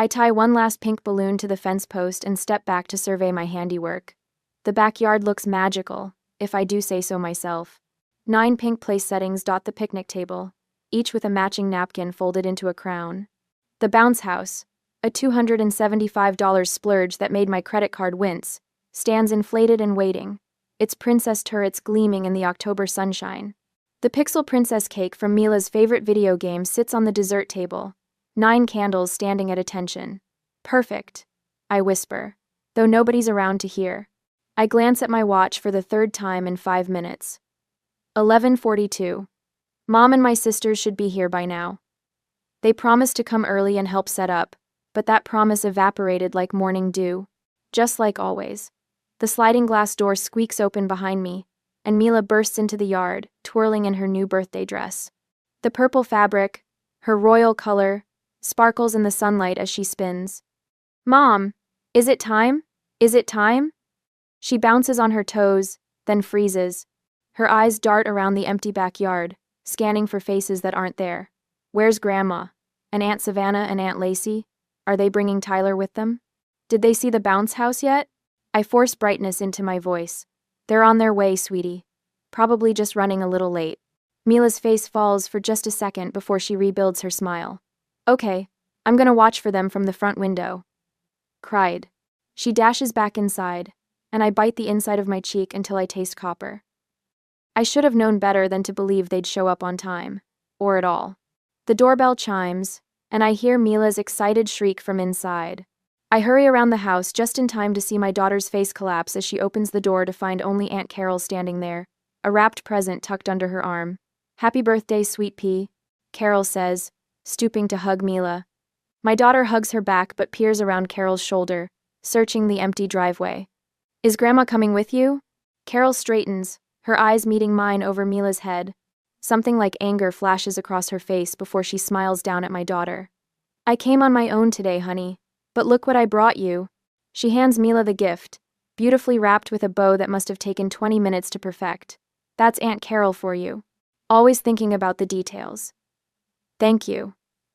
I tie one last pink balloon to the fence post and step back to survey my handiwork. The backyard looks magical, if I do say so myself. 9 pink place settings dot the picnic table, each with a matching napkin folded into a crown. The bounce house, a $275 splurge that made my credit card wince, stands inflated and waiting, its princess turrets gleaming in the October sunshine. The pixel princess cake from Mila's favorite video game sits on the dessert table, 9 candles standing at attention. Perfect, I whisper, though nobody's around to hear. I glance at my watch for the 3rd time in 5 minutes. 11:42. Mom and my sisters should be here by now. They promised to come early and help set up, but that promise evaporated like morning dew. Just like always. The sliding glass door squeaks open behind me, and Mila bursts into the yard, twirling in her new birthday dress. The purple fabric, her royal color, sparkles in the sunlight as she spins. Mom, is it time? Is it time? She bounces on her toes, then freezes. Her eyes dart around the empty backyard, scanning for faces that aren't there. Where's Grandma? And Aunt Savannah and Aunt Lacey? Are they bringing Tyler with them? Did they see the bounce house yet? I force brightness into my voice. They're on their way, sweetie. Probably just running a little late. Mila's face falls for just a second before she rebuilds her smile. Okay, I'm gonna watch for them from the front window. Cried. She dashes back inside, and I bite the inside of my cheek until I taste copper. I should have known better than to believe they'd show up on time. Or at all. The doorbell chimes, and I hear Mila's excited shriek from inside. I hurry around the house just in time to see my daughter's face collapse as she opens the door to find only Aunt Carol standing there, a wrapped present tucked under her arm. Happy birthday, sweet pea, Carol says, stooping to hug Mila. My daughter hugs her back but peers around Carol's shoulder, searching the empty driveway. Is Grandma coming with you? Carol straightens, her eyes meeting mine over Mila's head. Something like anger flashes across her face before she smiles down at my daughter. I came on my own today, honey. But look what I brought you. She hands Mila the gift, beautifully wrapped with a bow that must have taken 20 minutes to perfect. That's Aunt Carol for you. Always thinking about the details. Thank you,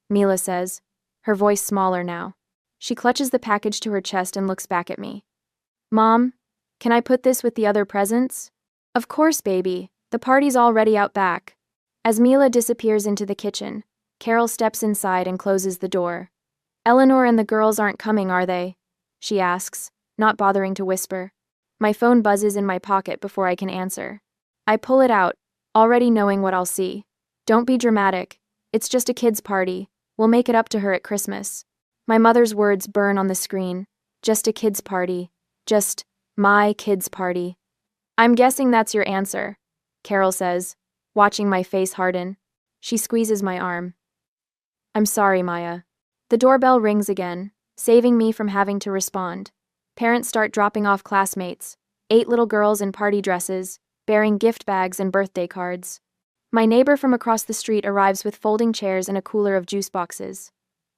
Mila says, her voice smaller now. She clutches the package to her chest and looks back at me. Mom, can I put this with the other presents? Of course, baby. The party's already out back. As Mila disappears into the kitchen, Carol steps inside and closes the door. Eleanor and the girls aren't coming, are they? She asks, not bothering to whisper. My phone buzzes in my pocket before I can answer. I pull it out, already knowing what I'll see. Don't be dramatic. It's just a kid's party. We'll make it up to her at Christmas. My mother's words burn on the screen. Just a kid's party. Just my kid's party. I'm guessing that's your answer, Carol says, watching my face harden. She squeezes my arm. I'm sorry, Maya. The doorbell rings again, saving me from having to respond. Parents start dropping off classmates, 8 little girls in party dresses, bearing gift bags and birthday cards. My neighbor from across the street arrives with folding chairs and a cooler of juice boxes.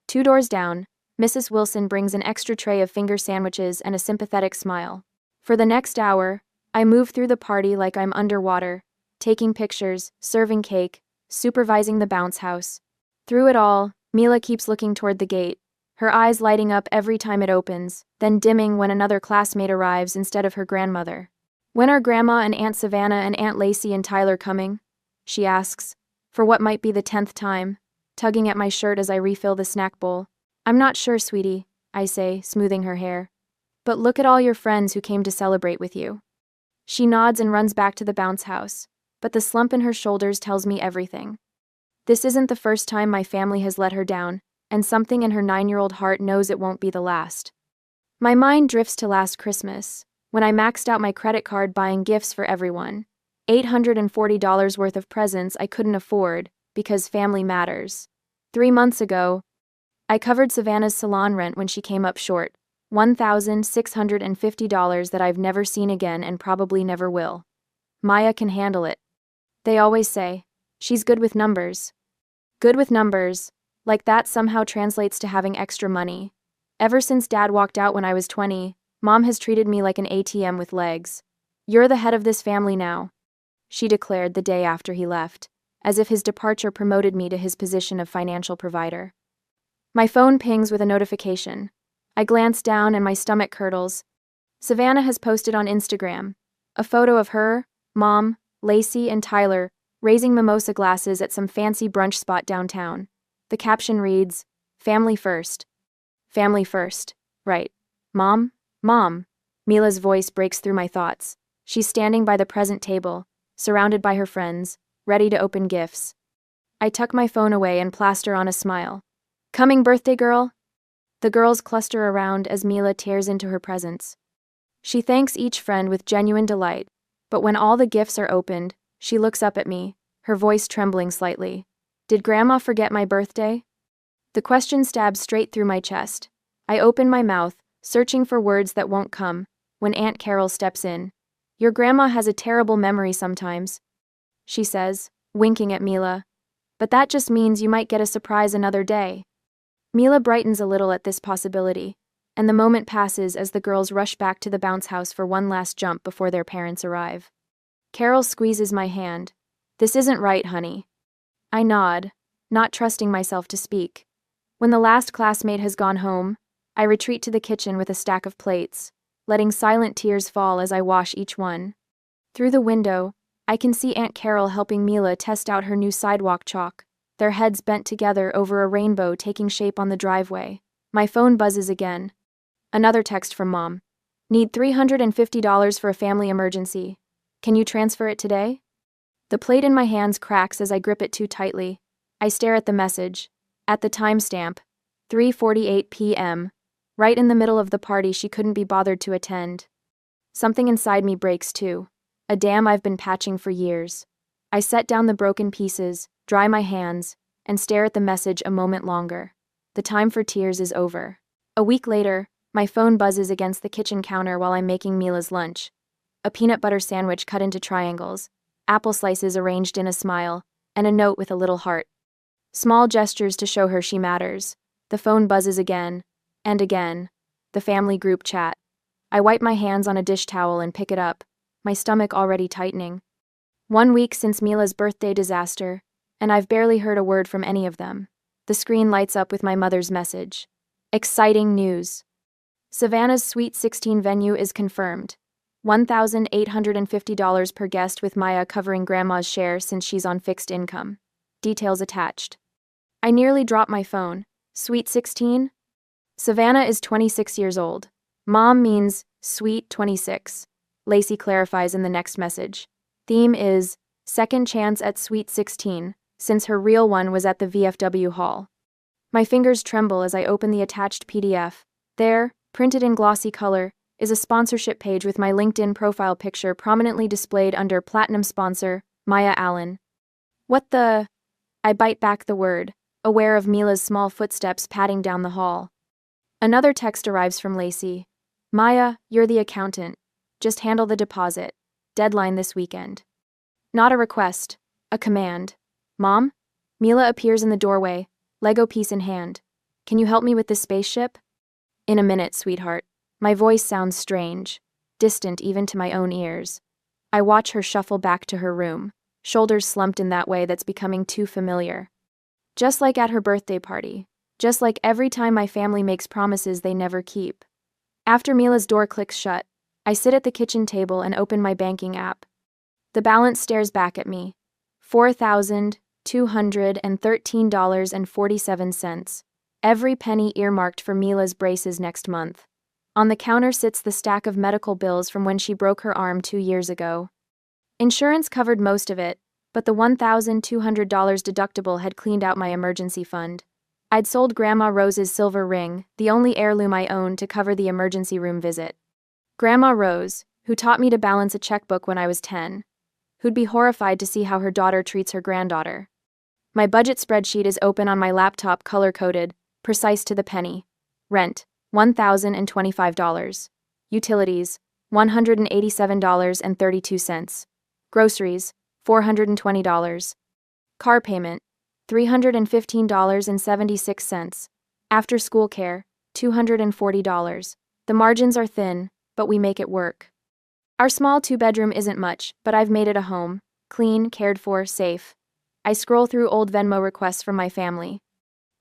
2 doors down, Mrs. Wilson brings an extra tray of finger sandwiches and a sympathetic smile. For the next hour, I move through the party like I'm underwater, taking pictures, serving cake, supervising the bounce house. Through it all, Mila keeps looking toward the gate, her eyes lighting up every time it opens, then dimming when another classmate arrives instead of her grandmother. When are Grandma and Aunt Savannah and Aunt Lacey and Tyler coming? She asks, for what might be the 10th time, tugging at my shirt as I refill the snack bowl. I'm not sure, sweetie, I say, smoothing her hair. But look at all your friends who came to celebrate with you. She nods and runs back to the bounce house, but the slump in her shoulders tells me everything. This isn't the first time my family has let her down, and something in her 9-year-old heart knows it won't be the last. My mind drifts to last Christmas, when I maxed out my credit card buying gifts for everyone. $840 worth of presents I couldn't afford, because family matters. 3 months ago, I covered Savannah's salon rent when she came up short. $1,650 that I've never seen again and probably never will. Maya can handle it. They always say, she's good with numbers. Good with numbers, like that somehow translates to having extra money. Ever since Dad walked out when I was 20, Mom has treated me like an ATM with legs. You're the head of this family now, she declared the day after he left, as if his departure promoted me to his position of financial provider. My phone pings with a notification. I glance down and my stomach curdles. Savannah has posted on Instagram a photo of her, Mom, Lacey, and Tyler raising mimosa glasses at some fancy brunch spot downtown. The caption reads, "Family first." Family first. Right. Mom? Mom. Mila's voice breaks through my thoughts. She's standing by the present table, surrounded by her friends, ready to open gifts. I tuck my phone away and plaster on a smile. "Coming, birthday girl?" The girls cluster around as Mila tears into her presents. She thanks each friend with genuine delight, but when all the gifts are opened, she looks up at me, her voice trembling slightly. "Did Grandma forget my birthday?" The question stabs straight through my chest. I open my mouth, searching for words that won't come, when Aunt Carol steps in. "Your grandma has a terrible memory sometimes," she says, winking at Mila. "But that just means you might get a surprise another day." Mila brightens a little at this possibility, and the moment passes as the girls rush back to the bounce house for one last jump before their parents arrive. Carol squeezes my hand. "This isn't right, honey." I nod, not trusting myself to speak. When the last classmate has gone home, I retreat to the kitchen with a stack of plates, letting silent tears fall as I wash each one. Through the window, I can see Aunt Carol helping Mila test out her new sidewalk chalk, their heads bent together over a rainbow taking shape on the driveway. My phone buzzes again. Another text from Mom. "Need $350 for a family emergency. Can you transfer it today?" The plate in my hands cracks as I grip it too tightly. I stare at the message. At the timestamp, 3:48 p.m., right in the middle of the party she couldn't be bothered to attend. Something inside me breaks too. A dam I've been patching for years. I set down the broken pieces, dry my hands, and stare at the message a moment longer. The time for tears is over. A week later, my phone buzzes against the kitchen counter while I'm making Mila's lunch. A peanut butter sandwich cut into triangles, apple slices arranged in a smile, and a note with a little heart. Small gestures to show her she matters. The phone buzzes again, and again. The family group chat. I wipe my hands on a dish towel and pick it up, my stomach already tightening. 1 week since Mila's birthday disaster, and I've barely heard a word from any of them. The screen lights up with my mother's message. Exciting news. Savannah's Sweet 16 venue is confirmed. $1,850 per guest with Maya covering Grandma's share since she's on fixed income. Details attached. I nearly dropped my phone. Sweet 16? Savannah is 26 years old. Mom means sweet 26. Lacey clarifies in the next message. Theme is second chance at Sweet 16, since her real one was at the VFW hall. My fingers tremble as I open the attached PDF. There, printed in glossy color, is a sponsorship page with my LinkedIn profile picture prominently displayed under Platinum Sponsor, Maya Allen. What the? I bite back the word, aware of Mila's small footsteps padding down the hall. Another text arrives from Lacey. "Maya, you're the accountant. Just handle the deposit. Deadline this weekend." Not a request, a command. "Mom?" Mila appears in the doorway, Lego piece in hand. "Can you help me with this spaceship?" "In a minute, sweetheart." My voice sounds strange, distant even to my own ears. I watch her shuffle back to her room, shoulders slumped in that way that's becoming too familiar. Just like at her birthday party. Just like every time my family makes promises they never keep. After Mila's door clicks shut, I sit at the kitchen table and open my banking app. The balance stares back at me. $4,213.47. Every penny earmarked for Mila's braces next month. On the counter sits the stack of medical bills from when she broke her arm 2 years ago. Insurance covered most of it, but the $1,200 deductible had cleaned out my emergency fund. I'd sold Grandma Rose's silver ring, the only heirloom I owned, to cover the emergency room visit. Grandma Rose, who taught me to balance a checkbook when I was 10, who'd be horrified to see how her daughter treats her granddaughter. My budget spreadsheet is open on my laptop, color-coded, precise to the penny. Rent, $1,025. Utilities, $187.32. Groceries, $420. Car payment, $315.76. After school care, $240. The margins are thin, but we make it work. Our small 2-bedroom isn't much, but I've made it a home. Clean, cared for, safe. I scroll through old Venmo requests from my family.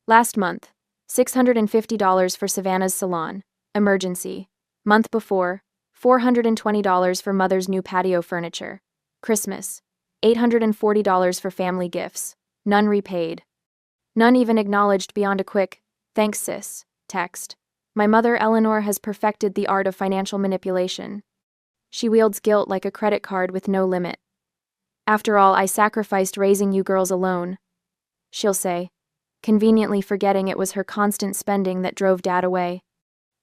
Last month, $650 for Savannah's salon. Emergency. Month before, $420 for mother's new patio furniture. Christmas. $840 for family gifts. None repaid. None even acknowledged beyond a quick, "Thanks, sis," text. My mother, Eleanor, has perfected the art of financial manipulation. She wields guilt like a credit card with no limit. "After all, I sacrificed raising you girls alone," she'll say, conveniently forgetting it was her constant spending that drove Dad away.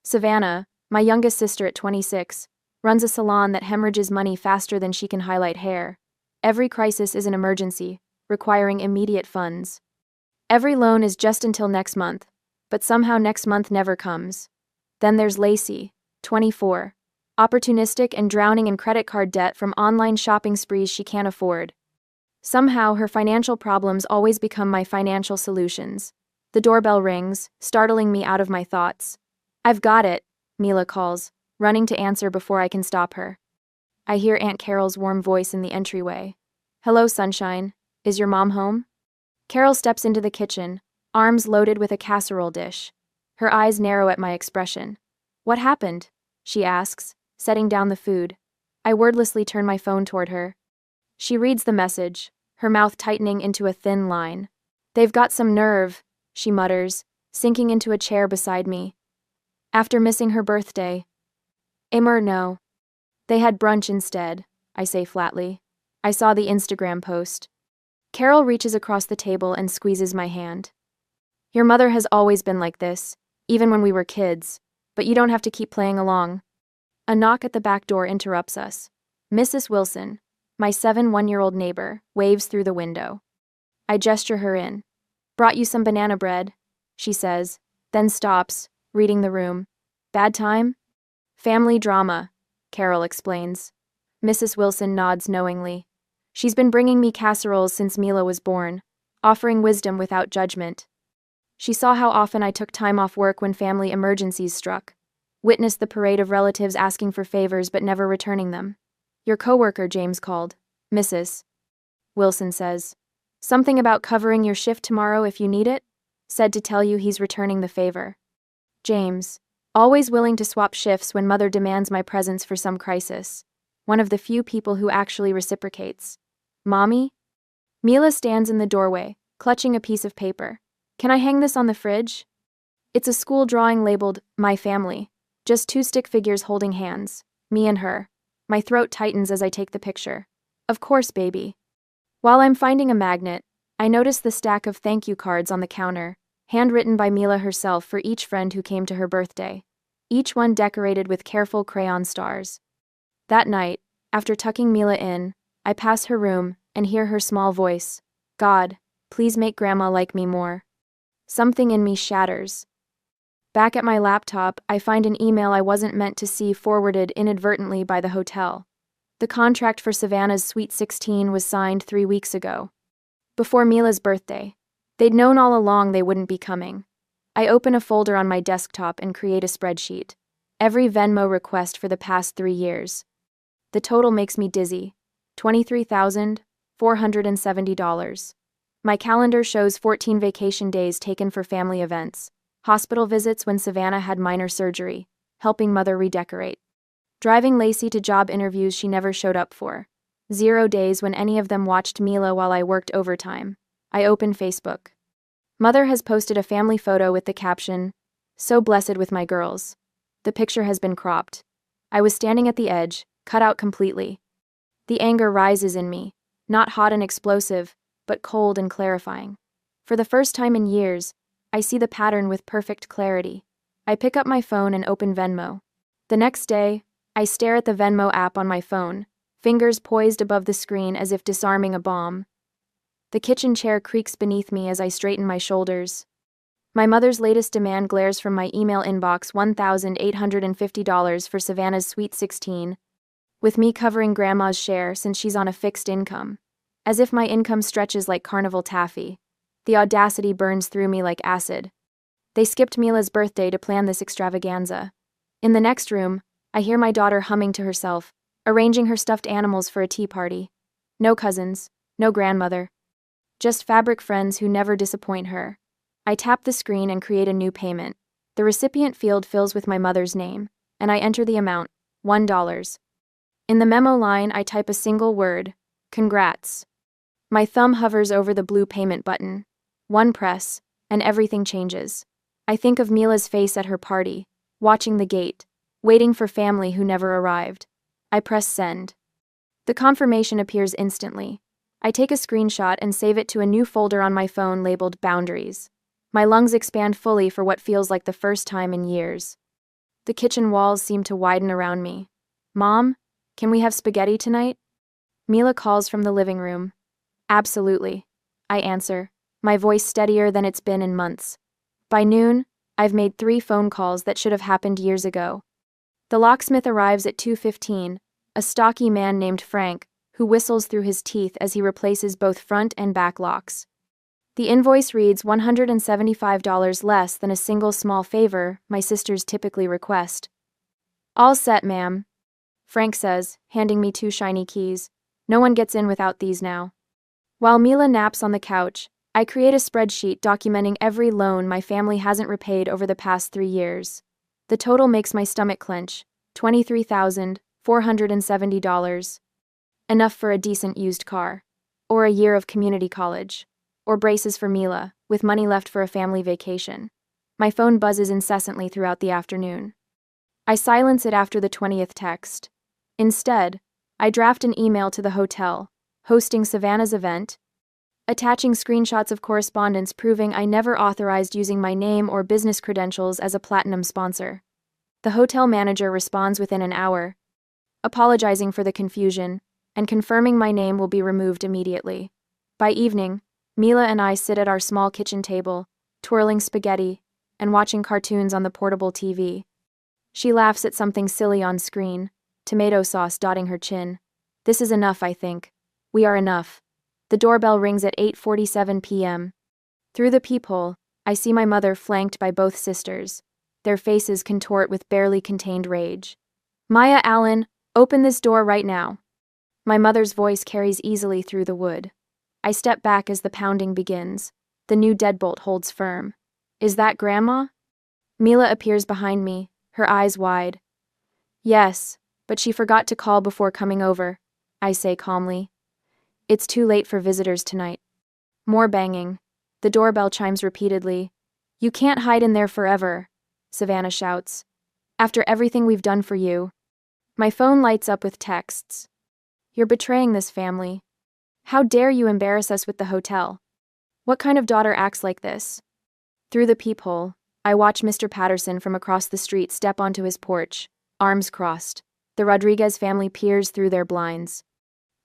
Savannah, my youngest sister at 26, runs a salon that hemorrhages money faster than she can highlight hair. Every crisis is an emergency, requiring immediate funds. Every loan is just until next month, but somehow next month never comes. Then there's Lacey, 24, opportunistic and drowning in credit card debt from online shopping sprees she can't afford. Somehow her financial problems always become my financial solutions. The doorbell rings, startling me out of my thoughts. "I've got it," Mila calls, running to answer before I can stop her. I hear Aunt Carol's warm voice in the entryway. "Hello, sunshine. Is your mom home?" Carol steps into the kitchen, arms loaded with a casserole dish. Her eyes narrow at my expression. "What happened?" she asks, setting down the food. I wordlessly turn my phone toward her. She reads the message, her mouth tightening into a thin line. "They've got some nerve," she mutters, sinking into a chair beside me. "After missing her birthday." No. They had brunch instead," I say flatly. "I saw the Instagram post." Carol reaches across the table and squeezes my hand. "Your mother has always been like this, even when we were kids, but you don't have to keep playing along." A knock at the back door interrupts us. Mrs. Wilson, my 1-year-old neighbor, waves through the window. I gesture her in. "Brought you some banana bread," she says, then stops, reading the room. "Bad time?" "Family drama," Carol explains. Mrs. Wilson nods knowingly. She's been bringing me casseroles since Mila was born, offering wisdom without judgment. She saw how often I took time off work when family emergencies struck, witnessed the parade of relatives asking for favors but never returning them. "Your coworker," James called. "Mrs. Wilson says. Something about covering your shift tomorrow if you need it? Said to tell you he's returning the favor." James, always willing to swap shifts when mother demands my presence for some crisis. One of the few people who actually reciprocates. "Mommy?" Mila stands in the doorway, clutching a piece of paper. "Can I hang this on the fridge?" It's a school drawing labeled, "My Family." Just 2 stick figures holding hands. Me and her. My throat tightens as I take the picture. "Of course, baby." While I'm finding a magnet, I notice the stack of thank you cards on the counter, handwritten by Mila herself for each friend who came to her birthday. Each one decorated with careful crayon stars. That night, after tucking Mila in, I pass her room and hear her small voice. "God, please make Grandma like me more." Something in me shatters. Back at my laptop, I find an email I wasn't meant to see forwarded inadvertently by the hotel. The contract for Savannah's Sweet 16 was signed 3 weeks ago. Before Mila's birthday. They'd known all along they wouldn't be coming. I open a folder on my desktop and create a spreadsheet. Every Venmo request for the past 3 years. The total makes me dizzy. $23,470. My calendar shows 14 vacation days taken for family events. Hospital visits when Savannah had minor surgery, helping mother redecorate. Driving Lacey to job interviews she never showed up for. 0 days when any of them watched Mila while I worked overtime. I open Facebook. Mother has posted a family photo with the caption, "So blessed with my girls." The picture has been cropped. I was standing at the edge, cut out completely. The anger rises in me, not hot and explosive, but cold and clarifying. For the first time in years, I see the pattern with perfect clarity. I pick up my phone and open Venmo. The next day, I stare at the Venmo app on my phone, fingers poised above the screen as if disarming a bomb. The kitchen chair creaks beneath me as I straighten my shoulders. My mother's latest demand glares from my email inbox: $1,850 for Savannah's Sweet 16, with me covering Grandma's share since she's on a fixed income. As if my income stretches like carnival taffy. The audacity burns through me like acid. They skipped Mila's birthday to plan this extravaganza. In the next room, I hear my daughter humming to herself, arranging her stuffed animals for a tea party. No cousins, no grandmother. Just fabric friends who never disappoint her. I tap the screen and create a new payment. The recipient field fills with my mother's name, and I enter the amount, $1. In the memo line, I type a single word, congrats. My thumb hovers over the blue payment button. One press, and everything changes. I think of Mila's face at her party, watching the gate, waiting for family who never arrived. I press send. The confirmation appears instantly. I take a screenshot and save it to a new folder on my phone labeled Boundaries. My lungs expand fully for what feels like the first time in years. The kitchen walls seem to widen around me. Mom, can we have spaghetti tonight? Mila calls from the living room. Absolutely. I answer, my voice steadier than it's been in months. By noon, I've made 3 phone calls that should have happened years ago. The locksmith arrives at 2:15, a stocky man named Frank, who whistles through his teeth as he replaces both front and back locks. The invoice reads $175 less than a single small favor my sisters typically request. All set, ma'am, Frank says, handing me 2 shiny keys. No one gets in without these now. While Mila naps on the couch, I create a spreadsheet documenting every loan my family hasn't repaid over the past 3 years. The total makes my stomach clench, $23,470. Enough for a decent used car, or a year of community college, or braces for Mila, with money left for a family vacation. My phone buzzes incessantly throughout the afternoon. I silence it after the 20th text. Instead, I draft an email to the hotel, hosting Savannah's event, attaching screenshots of correspondence proving I never authorized using my name or business credentials as a platinum sponsor. The hotel manager responds within an hour, apologizing for the confusion, and confirming my name will be removed immediately. By evening, Mila and I sit at our small kitchen table, twirling spaghetti and watching cartoons on the portable TV. She laughs at something silly on screen, tomato sauce dotting her chin. This is enough, I think. We are enough. The doorbell rings at 8:47 p.m. Through the peephole, I see my mother flanked by both sisters. Their faces contort with barely contained rage. Maya Allen, open this door right now. My mother's voice carries easily through the wood. I step back as the pounding begins. The new deadbolt holds firm. Is that Grandma? Mila appears behind me, her eyes wide. Yes, but she forgot to call before coming over, I say calmly. It's too late for visitors tonight. More banging. The doorbell chimes repeatedly. You can't hide in there forever, Savannah shouts. After everything we've done for you. My phone lights up with texts. You're betraying this family. How dare you embarrass us with the hotel? What kind of daughter acts like this? Through the peephole, I watch Mr. Patterson from across the street step onto his porch, arms crossed. The Rodriguez family peers through their blinds.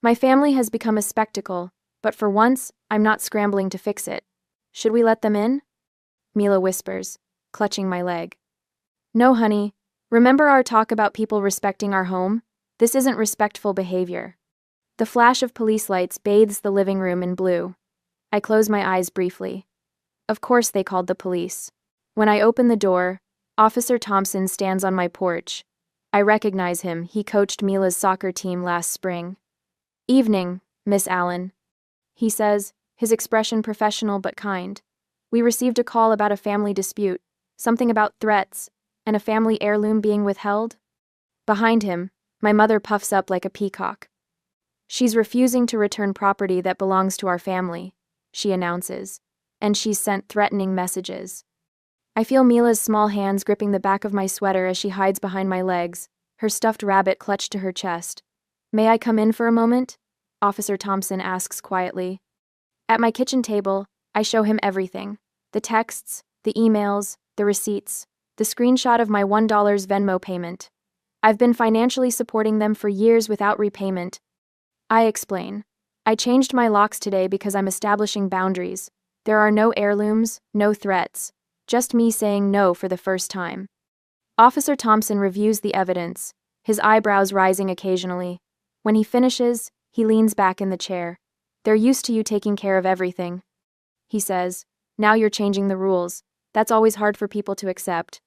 My family has become a spectacle, but for once, I'm not scrambling to fix it. Should we let them in? Mila whispers, clutching my leg. No, honey. Remember our talk about people respecting our home? This isn't respectful behavior. The flash of police lights bathes the living room in blue. I close my eyes briefly. Of course they called the police. When I open the door, Officer Thompson stands on my porch. I recognize him. He coached Mila's soccer team last spring. Evening, Miss Allen, he says, his expression professional but kind. We received a call about a family dispute, something about threats, and a family heirloom being withheld. Behind him, my mother puffs up like a peacock. She's refusing to return property that belongs to our family, she announces, and she's sent threatening messages. I feel Mila's small hands gripping the back of my sweater as she hides behind my legs, her stuffed rabbit clutched to her chest. May I come in for a moment? Officer Thompson asks quietly. At my kitchen table, I show him everything. The texts, the emails, the receipts, the screenshot of my $1 Venmo payment. I've been financially supporting them for years without repayment. I explain. I changed my locks today because I'm establishing boundaries. There are no heirlooms, no threats. Just me saying no for the first time. Officer Thompson reviews the evidence, his eyebrows rising occasionally. When he finishes, he leans back in the chair. They're used to you taking care of everything, he says. Now you're changing the rules. That's always hard for people to accept.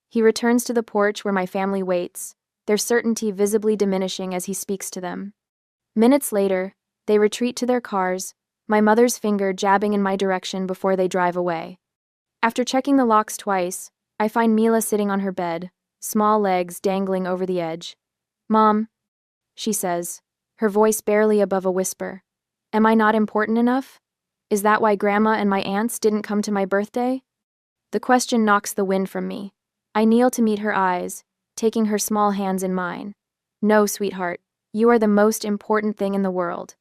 He returns to the porch where my family waits, their certainty visibly diminishing as he speaks to them. Minutes later, they retreat to their cars, my mother's finger jabbing in my direction before they drive away. After checking the locks twice, I find Mila sitting on her bed, small legs dangling over the edge. "Mom," she says, her voice barely above a whisper. "Am I not important enough? Is that why Grandma and my aunts didn't come to my birthday?" The question knocks the wind from me. I kneel to meet her eyes, taking her small hands in mine. "No, sweetheart, you are the most important thing in the world.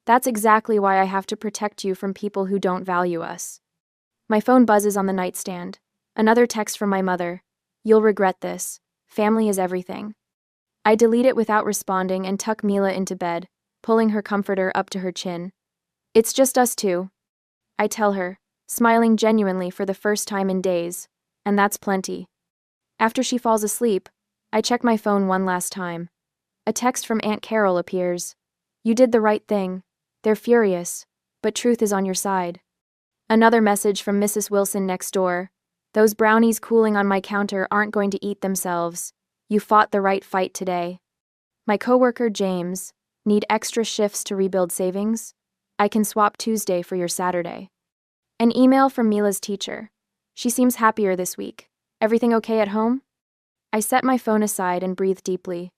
That's exactly why I have to protect you from people who don't value us." My phone buzzes on the nightstand. Another text from my mother. "You'll regret this. Family is everything." I delete it without responding and tuck Mila into bed, pulling her comforter up to her chin. "It's just us two," I tell her, smiling genuinely for the first time in days, and that's plenty. After she falls asleep, I check my phone one last time. A text from Aunt Carol appears. "You did the right thing. They're furious, but truth is on your side." Another message from Mrs. Wilson next door. "Those brownies cooling on my counter aren't going to eat themselves. You fought the right fight today." My coworker, James, "Need extra shifts to rebuild savings? I can swap Tuesday for your Saturday." An email from Mila's teacher. "She seems happier this week. Everything okay at home?" I set my phone aside and breathe deeply.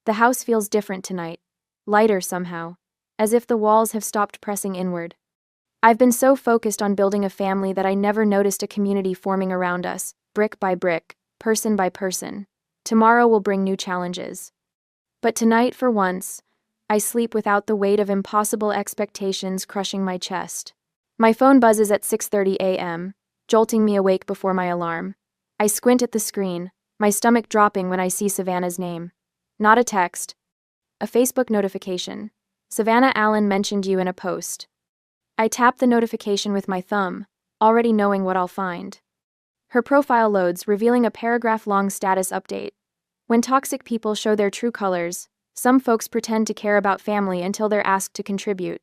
The house feels different tonight, lighter somehow, as if the walls have stopped pressing inward. I've been so focused on building a family that I never noticed a community forming around us, brick by brick, person by person. Tomorrow will bring new challenges. But tonight, for once, I sleep without the weight of impossible expectations crushing my chest. My phone buzzes at 6:30 a.m., jolting me awake before my alarm. I squint at the screen, my stomach dropping when I see Savannah's name. Not a text. A Facebook notification. "Savannah Allen mentioned you in a post." I tap the notification with my thumb, already knowing what I'll find. Her profile loads, revealing a paragraph-long status update. When toxic people show their true colors, some folks pretend to care about family until they're asked to contribute.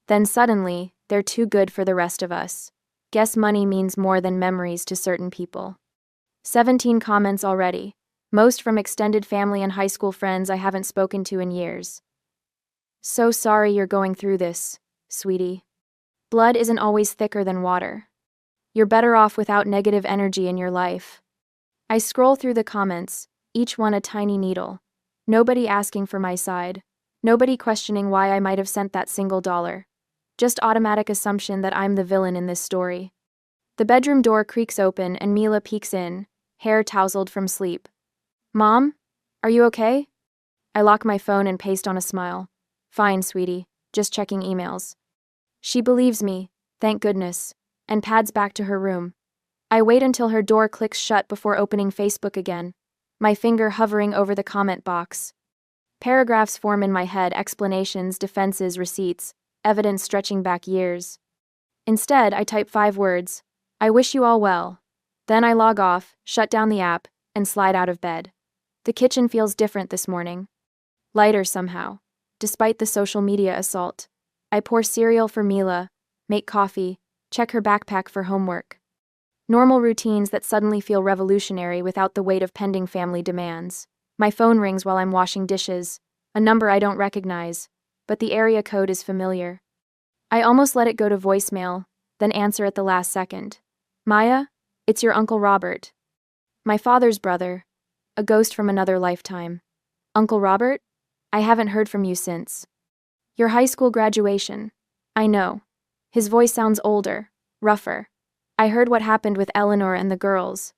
Then suddenly, they're too good for the rest of us. Guess money means more than memories to certain people. 17 comments already, most from extended family and high school friends I haven't spoken to in years. "So sorry you're going through this, sweetie. Blood isn't always thicker than water. You're better off without negative energy in your life." I scroll through the comments, each one a tiny needle. Nobody asking for my side. Nobody questioning why I might have sent that single dollar. Just automatic assumption that I'm the villain in this story. The bedroom door creaks open and Mila peeks in, hair tousled from sleep. "Mom? Are you okay?" I lock my phone and paste on a smile. "Fine, sweetie. Just checking emails." She believes me, thank goodness, and pads back to her room. I wait until her door clicks shut before opening Facebook again, my finger hovering over the comment box. Paragraphs form in my head, explanations, defenses, receipts, evidence stretching back years. Instead, I type 5 words. "I wish you all well." Then I log off, shut down the app, and slide out of bed. The kitchen feels different this morning. Lighter somehow, despite the social media assault. I pour cereal for Mila, make coffee, check her backpack for homework. Normal routines that suddenly feel revolutionary without the weight of pending family demands. My phone rings while I'm washing dishes, a number I don't recognize, but the area code is familiar. I almost let it go to voicemail, then answer at the last second. "Maya, it's your Uncle Robert." My father's brother, a ghost from another lifetime. "Uncle Robert? I haven't heard from you since." "Your high school graduation." I know. His voice sounds older, rougher. "I heard what happened with Eleanor and the girls."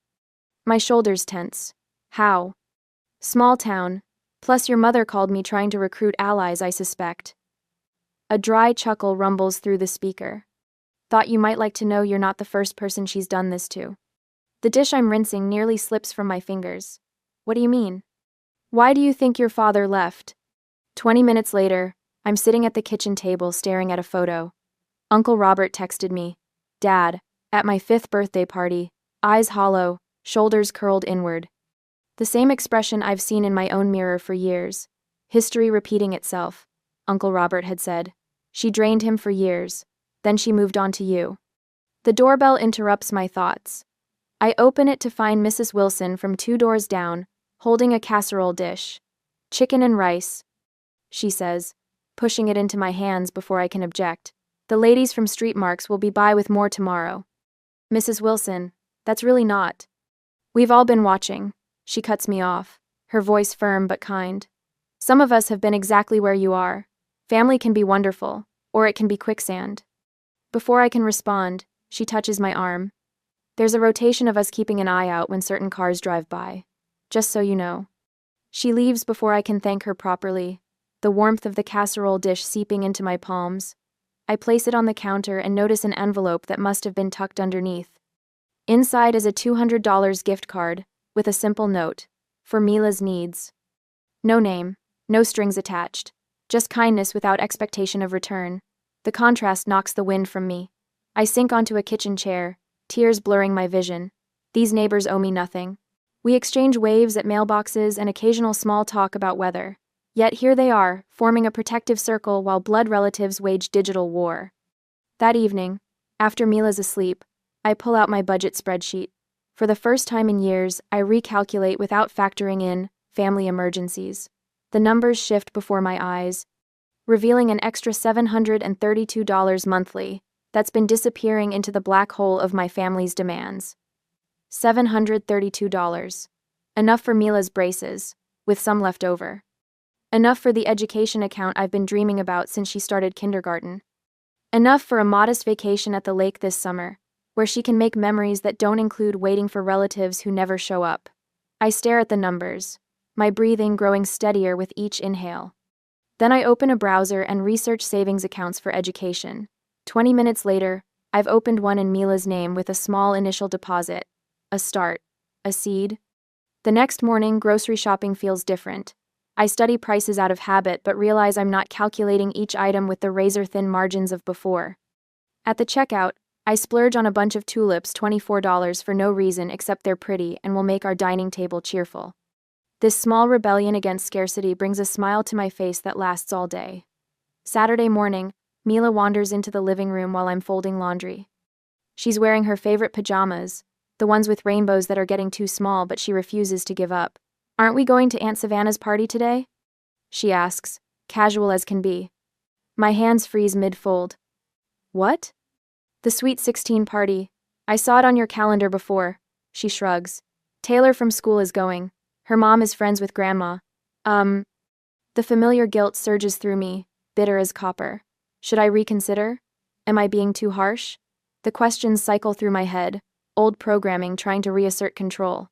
My shoulders tense. "How?" "Small town. Plus your mother called me trying to recruit allies, I suspect." A dry chuckle rumbles through the speaker. "Thought you might like to know you're not the first person she's done this to." The dish I'm rinsing nearly slips from my fingers. "What do you mean? Why do you think your father left?" 20 minutes later, I'm sitting at the kitchen table staring at a photo. Uncle Robert texted me. "Dad, at my 5th birthday party, eyes hollow, shoulders curled inward." The same expression I've seen in my own mirror for years. History repeating itself, Uncle Robert had said. She drained him for years. Then she moved on to you. The doorbell interrupts my thoughts. I open it to find Mrs. Wilson from 2 doors down, holding a casserole dish. "Chicken and rice," she says, pushing it into my hands before I can object. "The ladies from Street Marks will be by with more tomorrow." Mrs. Wilson, that's really not. We've all been watching. She cuts me off, her voice firm but kind. Some of us have been exactly where you are. Family can be wonderful, or it can be quicksand. Before I can respond, she touches my arm. There's a rotation of us keeping an eye out when certain cars drive by. Just so you know. She leaves before I can thank her properly, the warmth of the casserole dish seeping into my palms. I place it on the counter and notice an envelope that must have been tucked underneath. Inside is a $200 gift card, with a simple note, for Mila's needs. No name, no strings attached, just kindness without expectation of return. The contrast knocks the wind from me. I sink onto a kitchen chair, tears blurring my vision. These neighbors owe me nothing. We exchange waves at mailboxes and occasional small talk about weather. Yet here they are, forming a protective circle while blood relatives wage digital war. That evening, after Mila's asleep, I pull out my budget spreadsheet. For the first time in years, I recalculate without factoring in family emergencies. The numbers shift before my eyes, revealing an extra $732 monthly that's been disappearing into the black hole of my family's demands. $732. Enough for Mila's braces, with some left over. Enough for the education account I've been dreaming about since she started kindergarten. Enough for a modest vacation at the lake this summer, where she can make memories that don't include waiting for relatives who never show up. I stare at the numbers, my breathing growing steadier with each inhale. Then I open a browser and research savings accounts for education. 20 minutes later, I've opened one in Mila's name with a small initial deposit. A start. A seed. The next morning, grocery shopping feels different. I study prices out of habit but realize I'm not calculating each item with the razor-thin margins of before. At the checkout, I splurge on a bunch of tulips, $24 for no reason except they're pretty and will make our dining table cheerful. This small rebellion against scarcity brings a smile to my face that lasts all day. Saturday morning, Mila wanders into the living room while I'm folding laundry. She's wearing her favorite pajamas, the ones with rainbows that are getting too small but she refuses to give up. Aren't we going to Aunt Savannah's party today? She asks, casual as can be. My hands freeze mid-fold. What? The Sweet 16 party. I saw it on your calendar before. She shrugs. Taylor from school is going. Her mom is friends with Grandma. The familiar guilt surges through me, bitter as copper. Should I reconsider? Am I being too harsh? The questions cycle through my head, old programming trying to reassert control.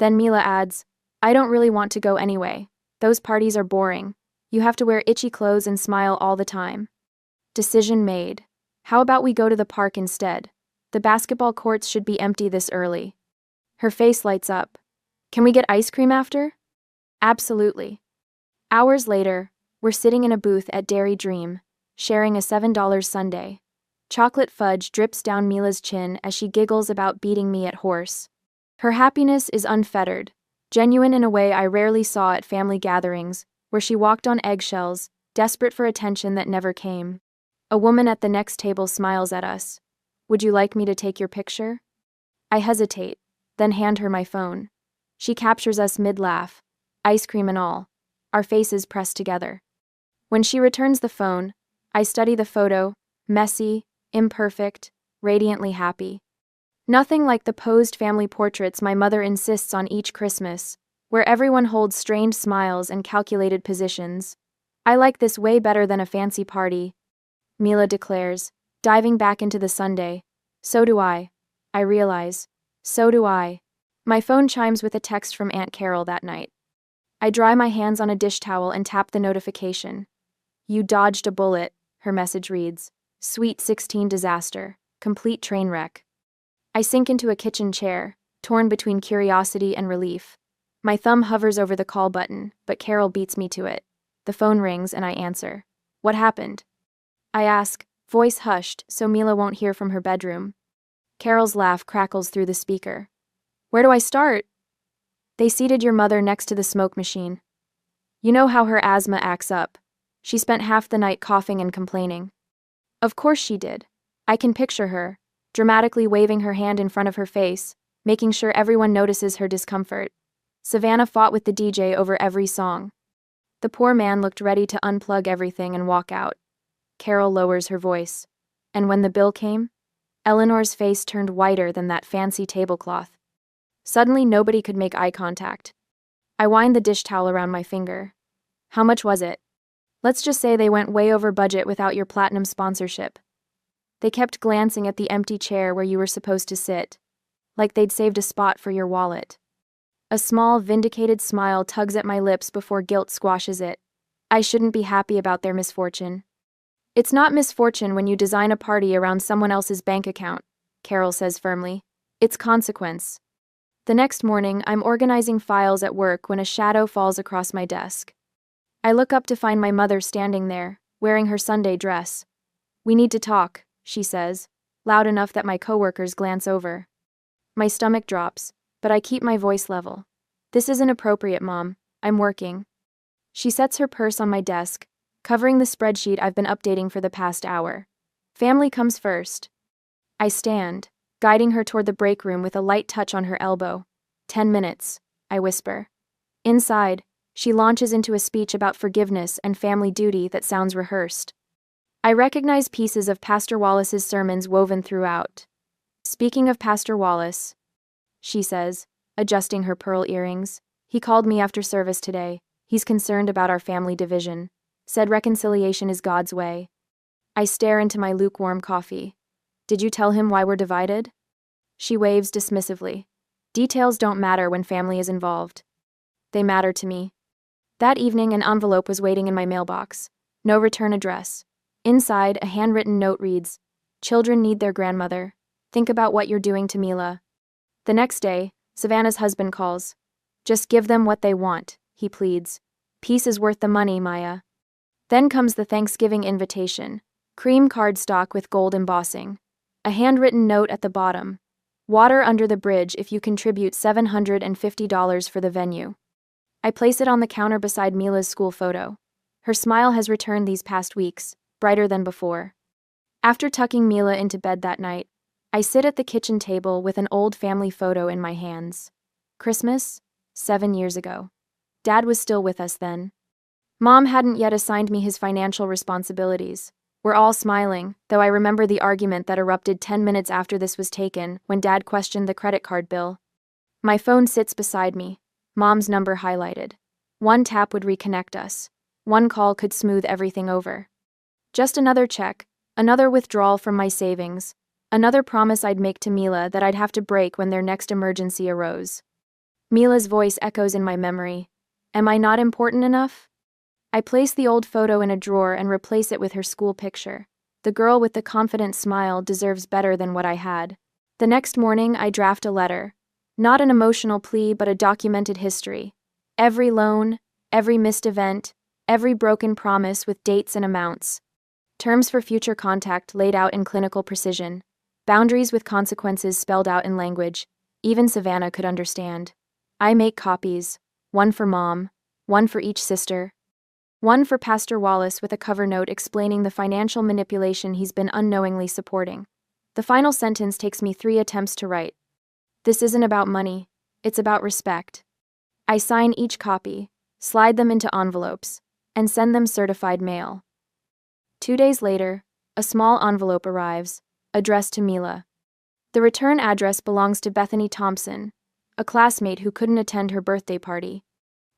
Then Mila adds, I don't really want to go anyway. Those parties are boring. You have to wear itchy clothes and smile all the time. Decision made. How about we go to the park instead? The basketball courts should be empty this early. Her face lights up. Can we get ice cream after? Absolutely. Hours later, we're sitting in a booth at Dairy Dream, sharing a $7 sundae. Chocolate fudge drips down Mila's chin as she giggles about beating me at horse. Her happiness is unfettered, genuine in a way I rarely saw at family gatherings, where she walked on eggshells, desperate for attention that never came. A woman at the next table smiles at us. Would you like me to take your picture? I hesitate, then hand her my phone. She captures us mid-laugh, ice cream and all, our faces pressed together. When she returns the phone, I study the photo, messy, imperfect, radiantly happy. Nothing like the posed family portraits my mother insists on each Christmas, where everyone holds strained smiles and calculated positions. I like this way better than a fancy party, Mila declares, diving back into the sundae. So do I realize. So do I. My phone chimes with a text from Aunt Carol that night. I dry my hands on a dish towel and tap the notification. You dodged a bullet, her message reads. Sweet 16 disaster. Complete train wreck. I sink into a kitchen chair, torn between curiosity and relief. My thumb hovers over the call button, but Carol beats me to it. The phone rings and I answer. What happened? I ask, voice hushed so Mila won't hear from her bedroom. Carol's laugh crackles through the speaker. Where do I start? They seated your mother next to the smoke machine. You know how her asthma acts up. She spent half the night coughing and complaining. Of course she did. I can picture her, dramatically waving her hand in front of her face, making sure everyone notices her discomfort. Savannah fought with the DJ over every song. The poor man looked ready to unplug everything and walk out. Carol lowers her voice. And when the bill came? Eleanor's face turned whiter than that fancy tablecloth. Suddenly, nobody could make eye contact. I wind the dish towel around my finger. How much was it? Let's just say they went way over budget without your platinum sponsorship. They kept glancing at the empty chair where you were supposed to sit, like they'd saved a spot for your wallet. A small, vindicated smile tugs at my lips before guilt squashes it. I shouldn't be happy about their misfortune. It's not misfortune when you design a party around someone else's bank account, Carol says firmly. It's consequence. The next morning, I'm organizing files at work when a shadow falls across my desk. I look up to find my mother standing there, wearing her Sunday dress. We need to talk, she says, loud enough that my coworkers glance over. My stomach drops, but I keep my voice level. This isn't appropriate, Mom. I'm working. She sets her purse on my desk, covering the spreadsheet I've been updating for the past hour. Family comes first. I stand, guiding her toward the break room with a light touch on her elbow. 10 minutes, I whisper. Inside, she launches into a speech about forgiveness and family duty that sounds rehearsed. I recognize pieces of Pastor Wallace's sermons woven throughout. Speaking of Pastor Wallace, she says, adjusting her pearl earrings, he called me after service today. He's concerned about our family division. Said reconciliation is God's way. I stare into my lukewarm coffee. Did you tell him why we're divided? She waves dismissively. Details don't matter when family is involved. They matter to me. That evening, an envelope was waiting in my mailbox. No return address. Inside, a handwritten note reads, "Children need their grandmother. Think about what you're doing to Mila." The next day, Savannah's husband calls. "Just give them what they want," he pleads. "Peace is worth the money, Maya." Then comes the Thanksgiving invitation. Cream cardstock with gold embossing. A handwritten note at the bottom. Water under the bridge if you contribute $750 for the venue. I place it on the counter beside Mila's school photo. Her smile has returned these past weeks, brighter than before. After tucking Mila into bed that night, I sit at the kitchen table with an old family photo in my hands. Christmas, 7 years ago. Dad was still with us then. Mom hadn't yet assigned me his financial responsibilities. We're all smiling, though I remember the argument that erupted 10 minutes after this was taken when Dad questioned the credit card bill. My phone sits beside me, Mom's number highlighted. One tap would reconnect us. One call could smooth everything over. Just another check, another withdrawal from my savings, another promise I'd make to Mila that I'd have to break when their next emergency arose. Mila's voice echoes in my memory. Am I not important enough? I place the old photo in a drawer and replace it with her school picture. The girl with the confident smile deserves better than what I had. The next morning, I draft a letter. Not an emotional plea, but a documented history. Every loan, every missed event, every broken promise with dates and amounts. Terms for future contact laid out in clinical precision. Boundaries with consequences spelled out in language. Even Savannah could understand. I make copies. One for Mom, one for each sister. One for Pastor Wallace with a cover note explaining the financial manipulation he's been unknowingly supporting. The final sentence takes me 3 attempts to write. This isn't about money, it's about respect. I sign each copy, slide them into envelopes, and send them certified mail. 2 days later, a small envelope arrives, addressed to Mila. The return address belongs to Bethany Thompson, a classmate who couldn't attend her birthday party.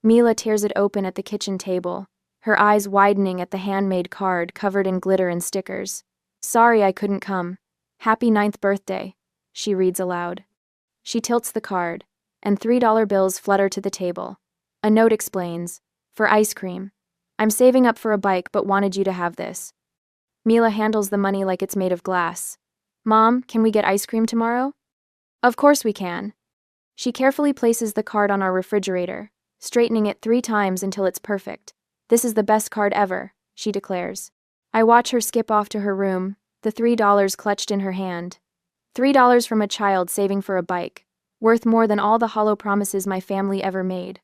Mila tears it open at the kitchen table, her eyes widening at the handmade card covered in glitter and stickers. Sorry I couldn't come. Happy 9th birthday, she reads aloud. She tilts the card, and $3 bills flutter to the table. A note explains, for ice cream. I'm saving up for a bike but wanted you to have this. Mila handles the money like it's made of glass. Mom, can we get ice cream tomorrow? Of course we can. She carefully places the card on our refrigerator, straightening it 3 times until it's perfect. This is the best card ever, she declares. I watch her skip off to her room, the $3 clutched in her hand. $3 from a child saving for a bike, worth more than all the hollow promises my family ever made.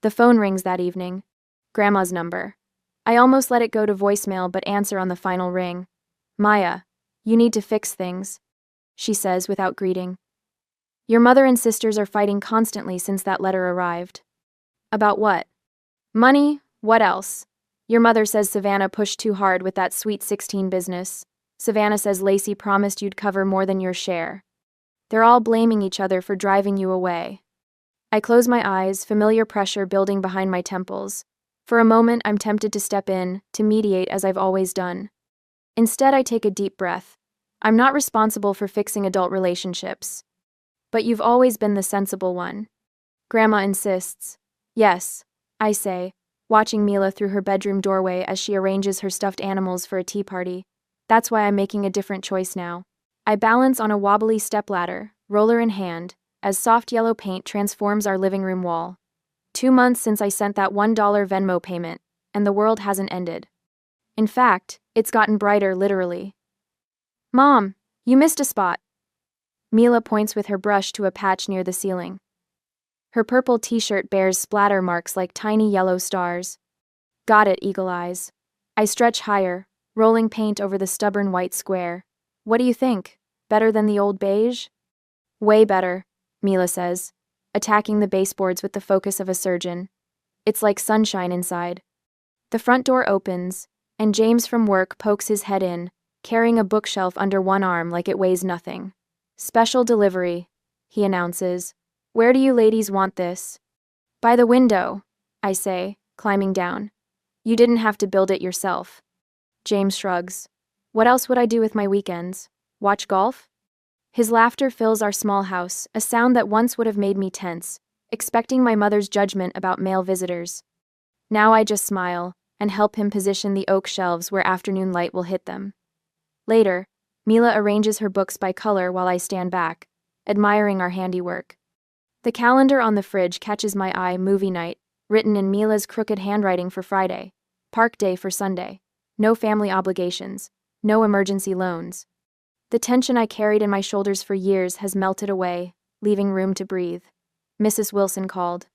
The phone rings that evening. Grandma's number. I almost let it go to voicemail but answer on the final ring. Maya, you need to fix things, she says without greeting. Your mother and sisters are fighting constantly since that letter arrived. About what? Money, what else? Your mother says Savannah pushed too hard with that Sweet 16 business. Savannah says Lacey promised you'd cover more than your share. They're all blaming each other for driving you away. I close my eyes, familiar pressure building behind my temples. For a moment, I'm tempted to step in, to mediate as I've always done. Instead, I take a deep breath. I'm not responsible for fixing adult relationships. But you've always been the sensible one. Grandma insists. Yes, I say, watching Mila through her bedroom doorway as she arranges her stuffed animals for a tea party. That's why I'm making a different choice now. I balance on a wobbly stepladder, roller in hand, as soft yellow paint transforms our living room wall. 2 months since I sent that $1 Venmo payment, and the world hasn't ended. In fact, it's gotten brighter literally. Mom, you missed a spot. Mila points with her brush to a patch near the ceiling. Her purple t-shirt bears splatter marks like tiny yellow stars. Got it, Eagle Eyes. I stretch higher, rolling paint over the stubborn white square. What do you think? Better than the old beige? Way better, Mila says, attacking the baseboards with the focus of a surgeon. It's like sunshine inside. The front door opens, and James from work pokes his head in, carrying a bookshelf under one arm like it weighs nothing. Special delivery, he announces. Where do you ladies want this? By the window, I say, climbing down. You didn't have to build it yourself. James shrugs. What else would I do with my weekends? Watch golf? His laughter fills our small house, a sound that once would have made me tense, expecting my mother's judgment about male visitors. Now I just smile, and help him position the oak shelves where afternoon light will hit them. Later, Mila arranges her books by color while I stand back, admiring our handiwork. The calendar on the fridge catches my eye. Movie night, written in Mila's crooked handwriting for Friday. Park day for Sunday. No family obligations. No emergency loans. The tension I carried in my shoulders for years has melted away, leaving room to breathe. Mrs. Wilson called.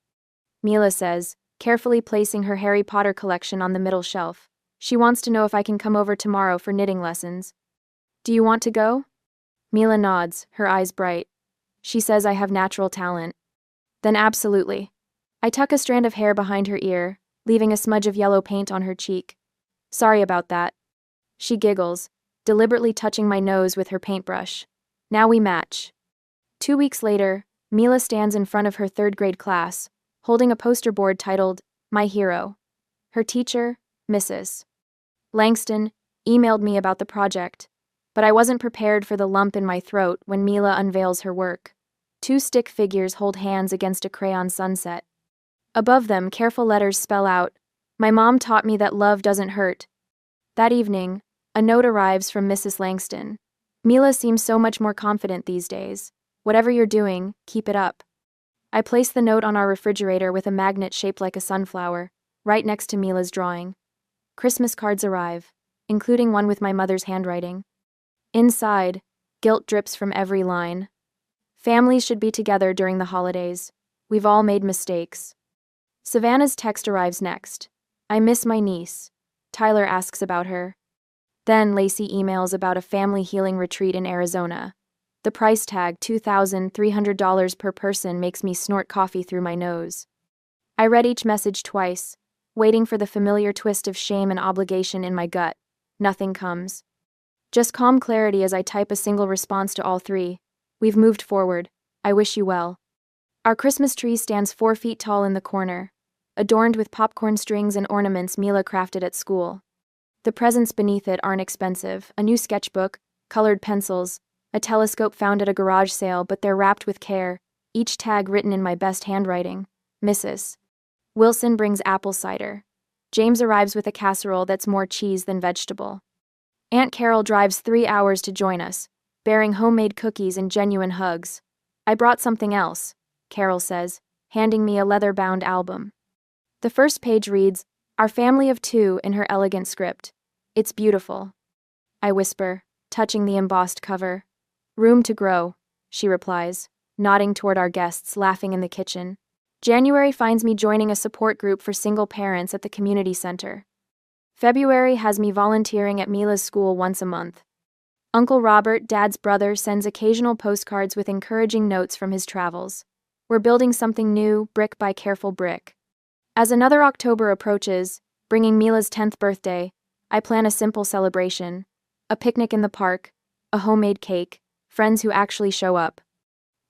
Mila says, carefully placing her Harry Potter collection on the middle shelf. She wants to know if I can come over tomorrow for knitting lessons. Do you want to go? Mila nods, her eyes bright. She says I have natural talent. Then absolutely. I tuck a strand of hair behind her ear, leaving a smudge of yellow paint on her cheek. Sorry about that. She giggles, deliberately touching my nose with her paintbrush. Now we match. 2 weeks later, Mila stands in front of her third-grade class, holding a poster board titled, My Hero. Her teacher, Mrs. Langston, emailed me about the project, but I wasn't prepared for the lump in my throat when Mila unveils her work. 2 stick figures hold hands against a crayon sunset. Above them, careful letters spell out, My mom taught me that love doesn't hurt. That evening, a note arrives from Mrs. Langston. Mila seems so much more confident these days. Whatever you're doing, keep it up. I place the note on our refrigerator with a magnet shaped like a sunflower, right next to Mila's drawing. Christmas cards arrive, including one with my mother's handwriting. Inside, guilt drips from every line. Families should be together during the holidays. We've all made mistakes. Savannah's text arrives next. I miss my niece. Tyler asks about her. Then Lacey emails about a family healing retreat in Arizona. The price tag, $2,300 per person, makes me snort coffee through my nose. I read each message twice, waiting for the familiar twist of shame and obligation in my gut. Nothing comes. Just calm clarity as I type a single response to all 3. We've moved forward. I wish you well. Our Christmas tree stands 4 feet tall in the corner, adorned with popcorn strings and ornaments Mila crafted at school. The presents beneath it aren't expensive, a new sketchbook, colored pencils, a telescope found at a garage sale, but they're wrapped with care, each tag written in my best handwriting. Mrs. Wilson brings apple cider. James arrives with a casserole that's more cheese than vegetable. Aunt Carol drives 3 hours to join us, bearing homemade cookies and genuine hugs. I brought something else, Carol says, handing me a leather-bound album. The first page reads, Our family of 2 in her elegant script. It's beautiful. I whisper, touching the embossed cover. Room to grow, she replies, nodding toward our guests laughing in the kitchen. January finds me joining a support group for single parents at the community center. February has me volunteering at Mila's school once a month. Uncle Robert, Dad's brother, sends occasional postcards with encouraging notes from his travels. We're building something new, brick by careful brick. As another October approaches, bringing Mila's 10th birthday, I plan a simple celebration. A picnic in the park, a homemade cake, friends who actually show up.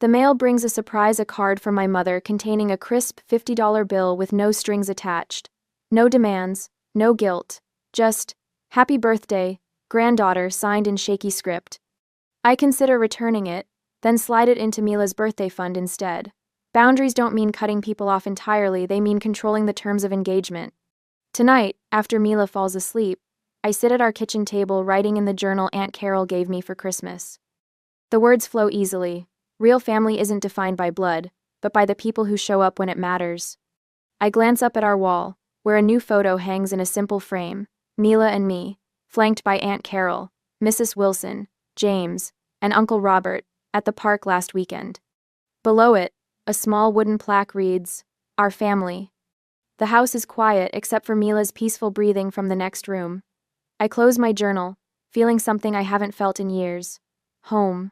The mail brings a card from my mother containing a crisp $50 bill with no strings attached. No demands, no guilt, just, "Happy birthday, granddaughter," signed in shaky script. I consider returning it, then slide it into Mila's birthday fund instead. Boundaries don't mean cutting people off entirely, they mean controlling the terms of engagement. Tonight, after Mila falls asleep, I sit at our kitchen table writing in the journal Aunt Carol gave me for Christmas. The words flow easily. Real family isn't defined by blood, but by the people who show up when it matters. I glance up at our wall, where a new photo hangs in a simple frame, Mila and me, flanked by Aunt Carol, Mrs. Wilson, James, and Uncle Robert, at the park last weekend. Below it, a small wooden plaque reads, "Our family." The house is quiet except for Mila's peaceful breathing from the next room. I close my journal, feeling something I haven't felt in years. Home.